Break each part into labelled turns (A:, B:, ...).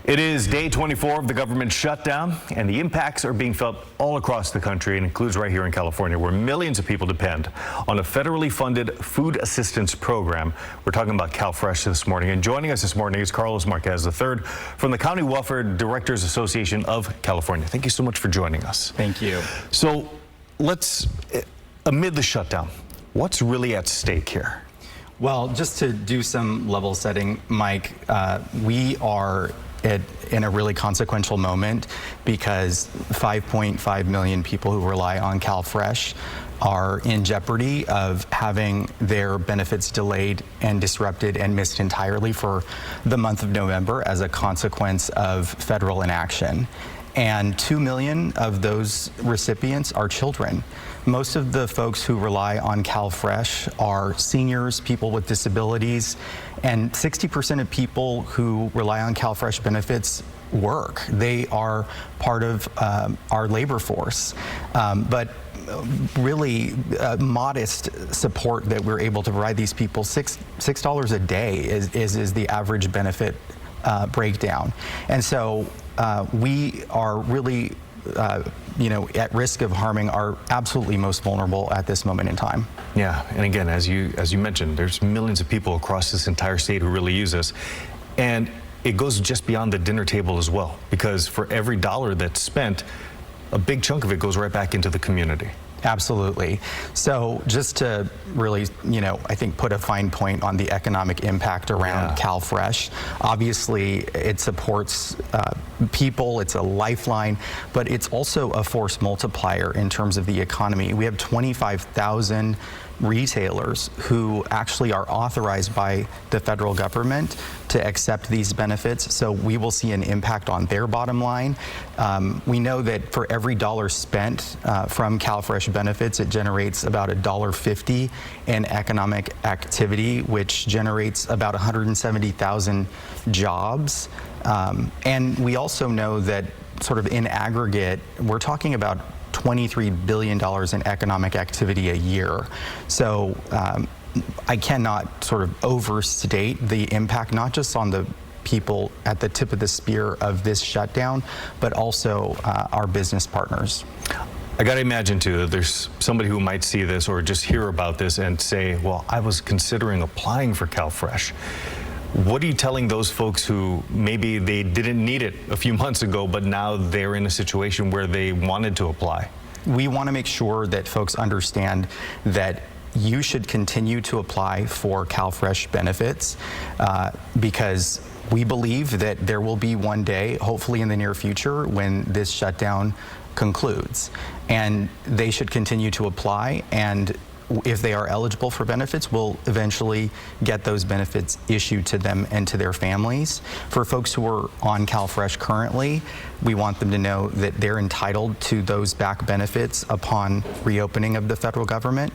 A: It is day 24 of the government shutdown, and the impacts are being felt all across the country and includes right here in California, where millions of people depend on a federally funded food assistance program. We're talking about CalFresh this morning, and joining us this morning is Carlos Marquez III from the County Welfare Directors Association of California. Thank you so much for joining us.
B: Thank you.
A: So amid the shutdown, what's really at stake here?
B: Well, just to do some level setting, Mike, we are in a really consequential moment because 5.5 million people who rely on CalFresh are in jeopardy of having their benefits delayed and disrupted and missed entirely for the month of November as a consequence of federal inaction. And 2 million of those recipients are children. Most of the folks who rely on CalFresh are seniors, people with disabilities, and 60% of people who rely on CalFresh benefits work. They are part of our labor force. But really modest support that we're able to provide these people, $6 a day is the average benefit breakdown. And so we are really at risk of harming our absolutely most vulnerable at this moment in time.
A: Yeah, and again, as you mentioned, there's millions of people across this entire state who really use this. And it goes just beyond the dinner table as well, because for every dollar that's spent, a big chunk of it goes right back into the community.
B: Absolutely. So just to really, I think put a fine point on the economic impact around CalFresh. Obviously, it supports people, it's a lifeline, but it's also a force multiplier in terms of the economy. We have 25,000 retailers who actually are authorized by the federal government to accept these benefits, so we will see an impact on their bottom line. We know that for every dollar spent from CalFresh benefits, it generates about $1.50 in economic activity, which generates about 170,000 jobs. And we also know that sort of in aggregate, we're talking about $23 billion in economic activity a year. So I cannot sort of overstate the impact, not just on the people at the tip of the spear of this shutdown, but also our business partners.
A: I got to imagine, too, that there's somebody who might see this or just hear about this and say, well, I was considering applying for CalFresh. What are you telling those folks who maybe they didn't need it a few months ago, but now they're in a situation where they wanted to apply?
B: We want to make sure that folks understand that you should continue to apply for CalFresh benefits because we believe that there will be one day, hopefully in the near future, when this shutdown concludes. And they should continue to apply, and if they are eligible for benefits, we'll eventually get those benefits issued to them and to their families. For folks who are on CalFresh currently, we want them to know that they're entitled to those back benefits upon reopening of the federal government.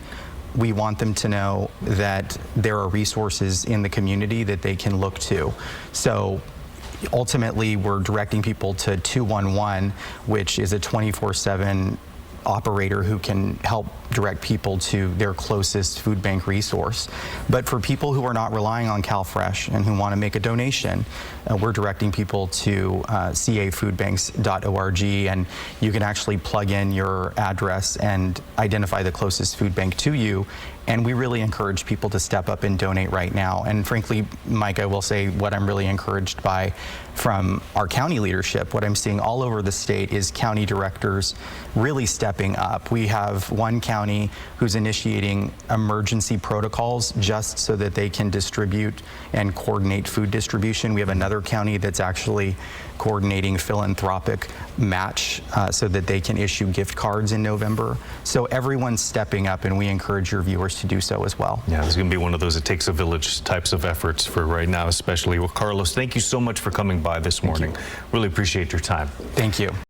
B: We want them to know that there are resources in the community that they can look to. So ultimately, we're directing people to 211, which is a 24/7 operator who can help direct people to their closest food bank resource. But for people who are not relying on CalFresh and who want to make a donation, we're directing people to cafoodbanks.org, and you can actually plug in your address and identify the closest food bank to you. And we really encourage people to step up and donate right now. And frankly, Mike, I will say what I'm really encouraged by from our county leadership, what I'm seeing all over the state is county directors really stepping up. We have one county who's initiating emergency protocols just so that they can distribute and coordinate food distribution. We have another county that's actually coordinating philanthropic match so that they can issue gift cards in November. So everyone's stepping up, and we encourage your viewers to do so as well.
A: Yeah, there's going to be one of those it takes a village types of efforts for right now, especially. Well, Carlos, thank you so much for coming by this morning. Really appreciate your time.
B: Thank you.